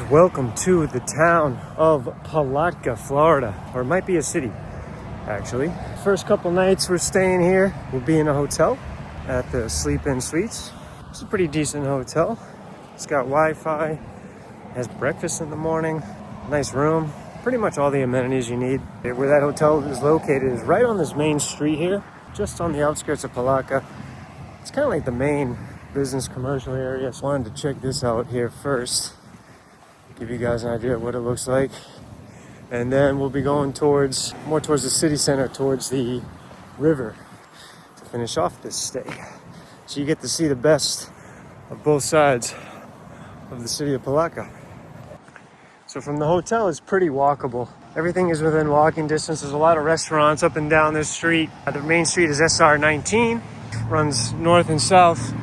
Welcome to the town of Palatka, Florida, or it might be a city, actually. First couple nights we're staying here. We'll be in a hotel at the Sleep-In Suites. It's a pretty decent hotel. It's got Wi-Fi, has breakfast in the morning, nice room, pretty much all the amenities you need. Where that hotel is located is right on this main street here, just on the outskirts of Palatka. It's kind of like the main business commercial area. So I wanted to check this out here first. Give you guys an idea of what it looks like. And then we'll be going more towards the city center, towards the river to finish off this stay. So you get to see the best of both sides of the city of Palatka. So from the hotel, it's pretty walkable. Everything is within walking distance. There's a lot of restaurants up and down this street. The main street is SR 19, runs north and south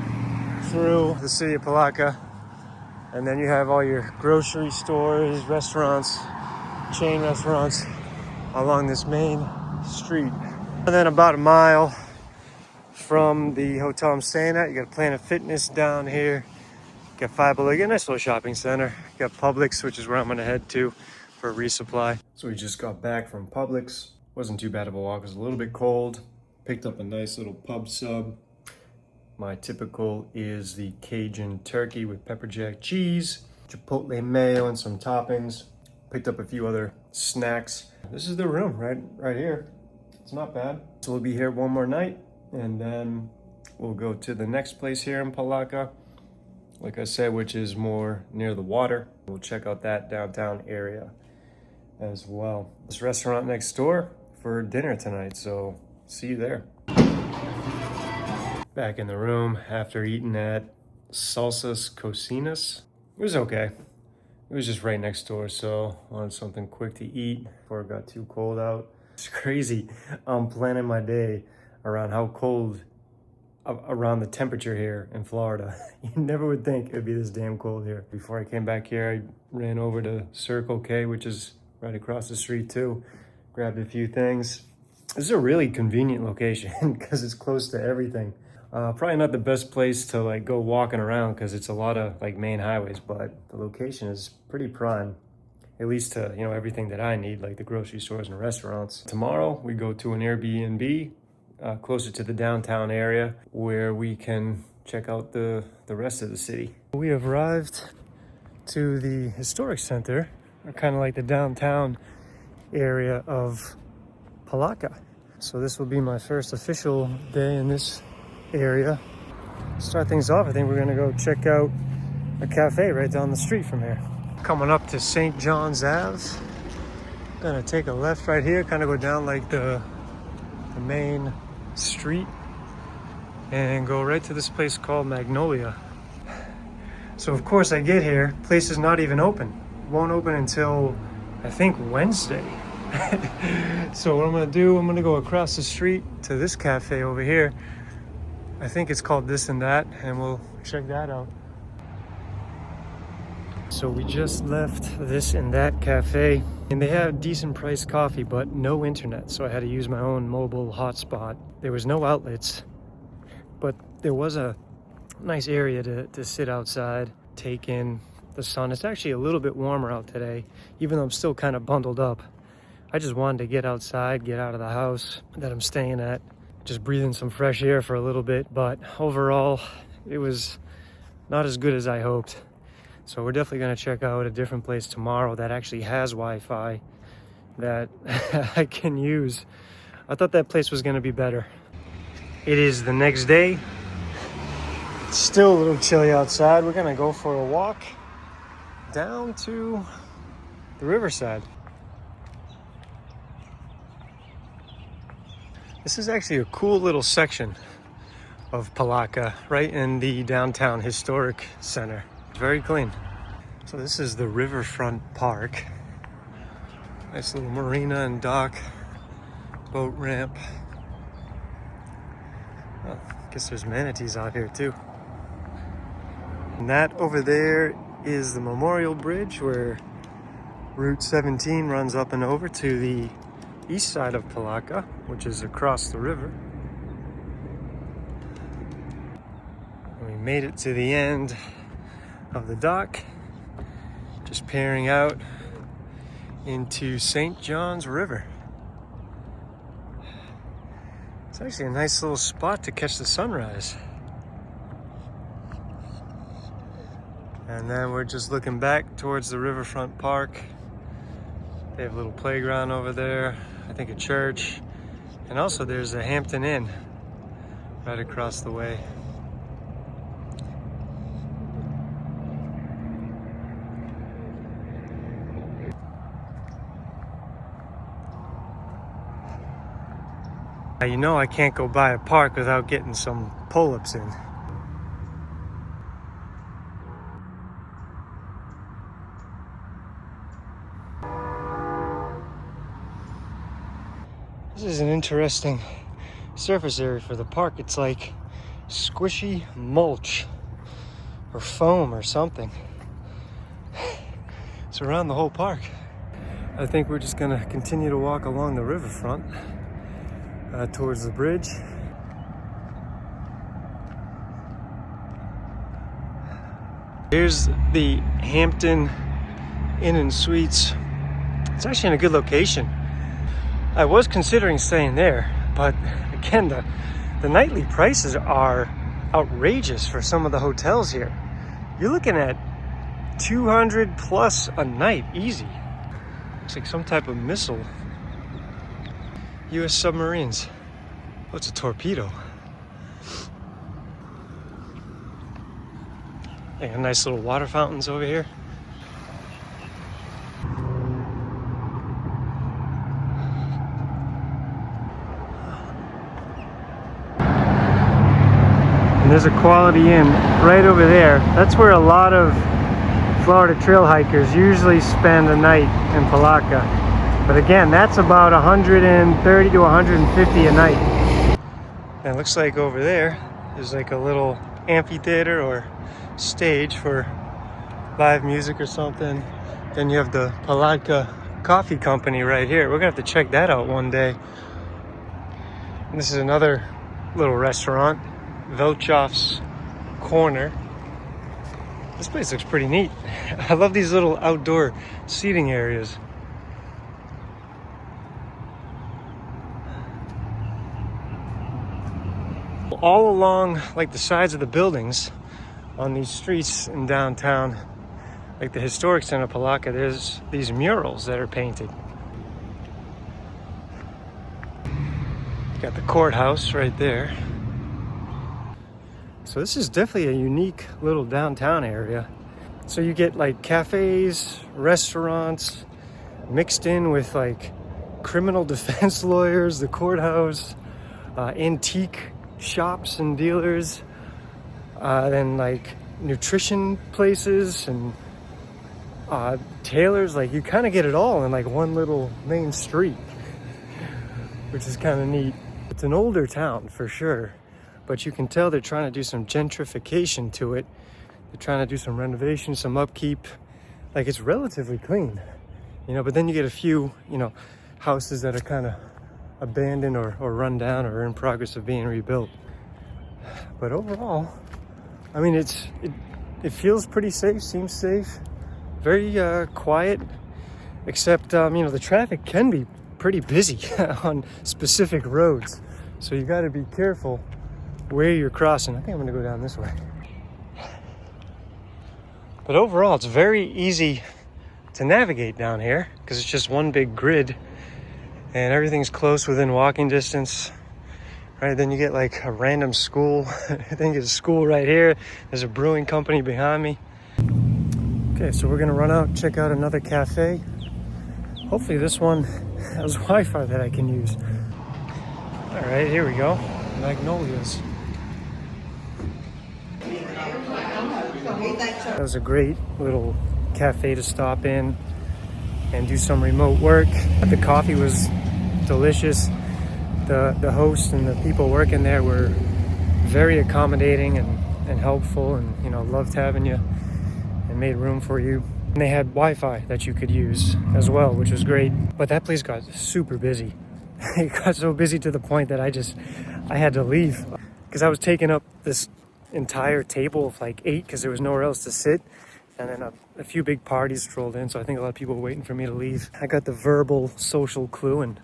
through the city of Palatka. And then you have all your grocery stores, restaurants, chain restaurants along this main street. And then about a mile from the hotel I'm staying at, you got Planet Fitness down here. You got Five Below, you got a nice little shopping center. You got Publix, which is where I'm gonna head to for a resupply. So we just got back from Publix. Wasn't too bad of a walk, it was a little bit cold. Picked up a nice little pub sub. My typical is the Cajun turkey with pepper jack cheese, chipotle mayo, and some toppings. Picked up a few other snacks. This is the room right here. It's not bad. So we'll be here one more night, and then we'll go to the next place here in Palatka, like I said, which is more near the water. We'll check out that downtown area as well. This restaurant next door for dinner tonight, so see you there. Back in the room after eating at Salsas Cocinas. It was okay. It was just right next door, so I wanted something quick to eat before it got too cold out. It's crazy. I'm planning my day around how cold, around the temperature here in Florida. You never would think it'd be this damn cold here. Before I came back here, I ran over to Circle K, which is right across the street too. Grabbed a few things. This is a really convenient location because it's close to everything. Probably not the best place to like go walking around because it's a lot of like main highways, but the location is pretty prime, at least to, you know, everything that I need, like the grocery stores and restaurants. Tomorrow we go to an Airbnb closer to the downtown area where we can check out the rest of the city. We have arrived to the historic center, or kind of like the downtown area of Palatka. So this will be my first official day in this area. Start things off, I think we're gonna go check out a cafe right down the street from here. Coming up to St. John's Ave. Gonna take a left right here, kind of go down like the main street and go right to this place called Magnolia. So of course I get here, place is not even open. Won't open until I think Wednesday. So what I'm gonna do, I'm gonna go across the street to this cafe over here. I think it's called This and That, and we'll check that out. So we just left This and That cafe, and they had decent priced coffee, but no internet, so I had to use my own mobile hotspot. There was no outlets, but there was a nice area to sit outside, take in the sun. It's actually a little bit warmer out today, even though I'm still kind of bundled up. I just wanted to get outside, get out of the house that I'm staying at, just breathing some fresh air for a little bit, but overall it was not as good as I hoped. So we're definitely going to check out a different place tomorrow that actually has Wi-Fi that I can use. I thought that place was going to be better. It is the next day. It's still a little chilly outside. We're going to go for a walk down to the riverside. This is actually a cool little section of Palatka, right in the downtown historic center. Very clean. So this is the riverfront park. Nice little marina and dock, boat ramp. Oh, I guess there's manatees out here too. And that over there is the Memorial Bridge where Route 17 runs up and over to the east side of Palatka, which is across the river. We made it to the end of the dock. Just peering out into St. John's River. It's actually a nice little spot to catch the sunrise. And then we're just looking back towards the riverfront park. They have a little playground over there, I think a church. And also there's a Hampton Inn right across the way. Now, you know I can't go by a park without getting some pull-ups in. This is an interesting surface area for the park. It's like squishy mulch or foam or something. It's around the whole park. I think we're just gonna continue to walk along the riverfront towards the bridge. Here's the Hampton Inn and Suites. It's actually in a good location. I was considering staying there, but again, the nightly prices are outrageous for some of the hotels here. You're looking at 200 plus a night, easy. Looks like some type of missile. US submarines. Oh, it's a torpedo. They got nice little water fountains over here. And there's a Quality Inn right over there. That's where a lot of Florida trail hikers usually spend a night in Palatka. But again, that's about 130 to 150 a night. And it looks like over there is like a little amphitheater or stage for live music or something. Then you have the Palatka Coffee Company right here. We're gonna have to check that out one day. And this is another little restaurant, Velchoff's Corner. This place looks pretty neat. I love these little outdoor seating areas. All along like the sides of the buildings on these streets in downtown, like the historic center of Palatka, there's these murals that are painted. You got the courthouse right there. So this is definitely a unique little downtown area. So you get like cafes, restaurants, mixed in with like criminal defense lawyers, the courthouse, antique shops and dealers, then like nutrition places and tailors. Like you kind of get it all in like one little main street, which is kind of neat. It's an older town for sure, but you can tell they're trying to do some gentrification to it. They're trying to do some renovations, some upkeep. Like it's relatively clean, you know, but then you get a few, you know, houses that are kind of abandoned or run down or in progress of being rebuilt. But overall, I mean, it feels pretty safe, seems safe, very quiet, except, you know, the traffic can be pretty busy on specific roads. So you got to be careful where you're crossing. I think I'm going to go down this way. But overall, it's very easy to navigate down here because it's just one big grid and everything's close within walking distance. Right, then you get like a random school. I think it's a school right here. There's a brewing company behind me. Okay, so we're gonna run out, check out another cafe. Hopefully this one has Wi-Fi that I can use. All right, here we go. Magnolias. That was a great little cafe to stop in and do some remote work. The coffee was delicious. The host and the people working there were very accommodating and helpful, and you know, loved having you and made room for you. And they had Wi-Fi that you could use as well, which was great. But that place got super busy. It got so busy to the point that I had to leave because I was taking up this entire table of like 8 because there was nowhere else to sit. And then a few big parties rolled in, so I think a lot of people were waiting for me to leave. I got the verbal social clue and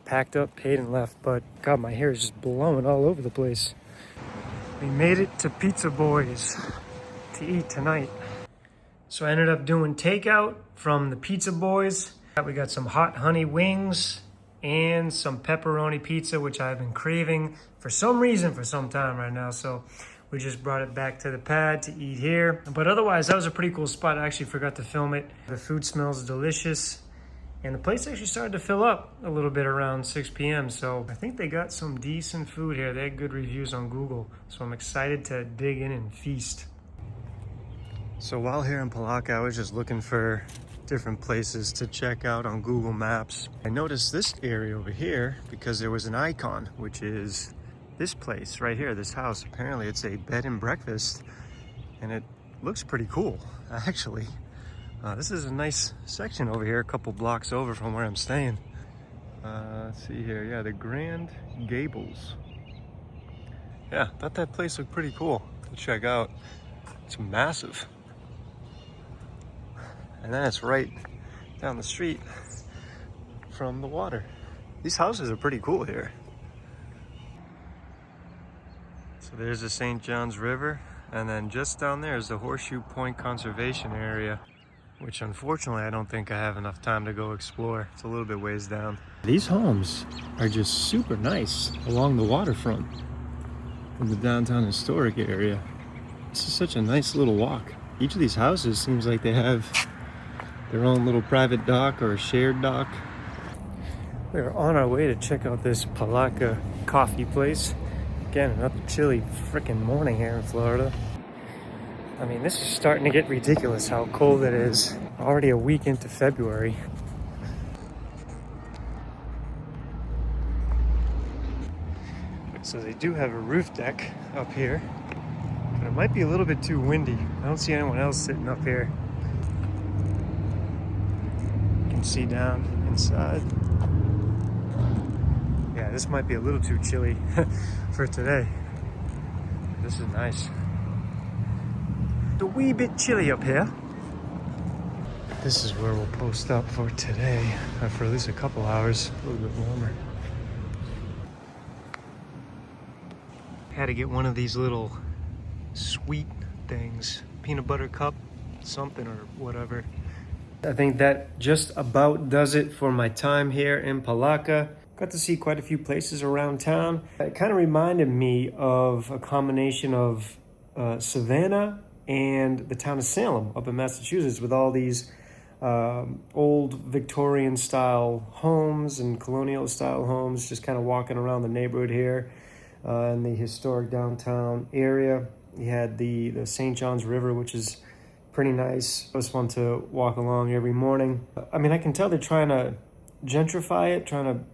packed up, paid, and left. But God, my hair is just blowing all over the place. We made it to Pizza Boys to eat tonight. So I ended up doing takeout from the Pizza Boys. We got some hot honey wings and some pepperoni pizza, which I've been craving for some reason for some time right now. So we just brought it back to the pad to eat here. But otherwise, that was a pretty cool spot. I actually forgot to film it. The food smells delicious. And the place actually started to fill up a little bit around 6 p.m. So I think they got some decent food here. They had good reviews on Google. So I'm excited to dig in and feast. So while here in Palatka, I was just looking for different places to check out on Google Maps. I noticed this area over here because there was an icon, which is this place right here, this house. Apparently it's a bed and breakfast, and it looks pretty cool, actually. This is a nice section over here, a couple blocks over from where I'm staying. Let's see here, yeah, the Grand Gables. Yeah, thought that place looked pretty cool to check out. It's massive. And then it's right down the street from the water. These houses are pretty cool here. So there's the St. John's River, and then just down there is the Horseshoe Point Conservation Area, which unfortunately I don't think I have enough time to go explore. It's a little bit ways down. These homes are just super nice along the waterfront in the downtown historic area. This is such a nice little walk. Each of these houses seems like they have their own little private dock or a shared dock. We're on our way to check out this Palatka coffee place. Again, another chilly freaking morning here in Florida. I mean, this is starting to get ridiculous how cold it is. Already a week into February. So they do have a roof deck up here, but it might be a little bit too windy. I don't see anyone else sitting up here. You can see down inside. Yeah, this might be a little too chilly for today. This is nice. A wee bit chilly up here. This is where we'll post up for today, for at least a couple hours, a little bit warmer. Had to get one of these little sweet things, peanut butter cup, something or whatever. I think that just about does it for my time here in Palatka. Got to see quite a few places around town. It kind of reminded me of a combination of Savannah and the town of Salem up in Massachusetts, with all these old Victorian style homes and colonial style homes, just kind of walking around the neighborhood here in the historic downtown area. You had the St. John's River, which is pretty nice. It was fun to walk along every morning. I mean, I can tell they're trying to gentrify it, trying to,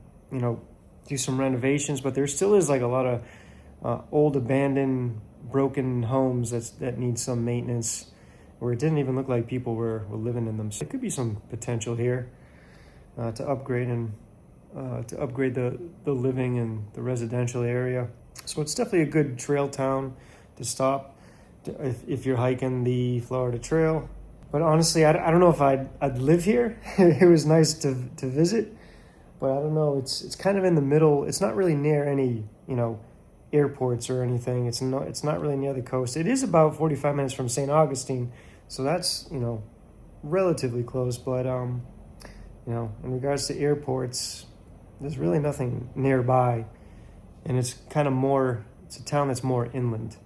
do some renovations, but there still is like a lot of old abandoned broken homes that need some maintenance, where it didn't even look like people were living in them. So there could be some potential here to upgrade the living and the residential area. So it's definitely a good trail town to stop if you're hiking the Florida Trail. But honestly, I don't know if I'd live here. It was nice to visit, but I don't know. It's kind of in the middle. It's not really near any airports or anything. It's not really near the coast. It is about 45 minutes from St. Augustine, so that's relatively close. But in regards to airports, there's really nothing nearby, and it's kind of more. It's a town that's more inland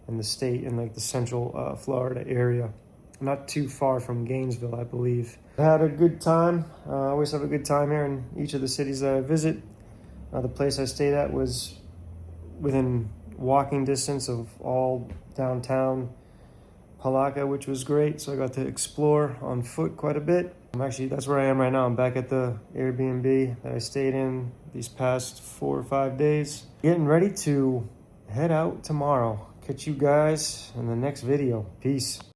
in the state, in like the central Florida area, not too far from Gainesville, I believe. I had a good time. I always have a good time here in each of the cities that I visit. The place I stayed at was within walking distance of all downtown Palatka, which was great. So I got to explore on foot quite a bit. That's where I am right now. I'm back at the Airbnb that I stayed in these past 4 or 5 days. Getting ready to head out tomorrow. Catch you guys in the next video. Peace.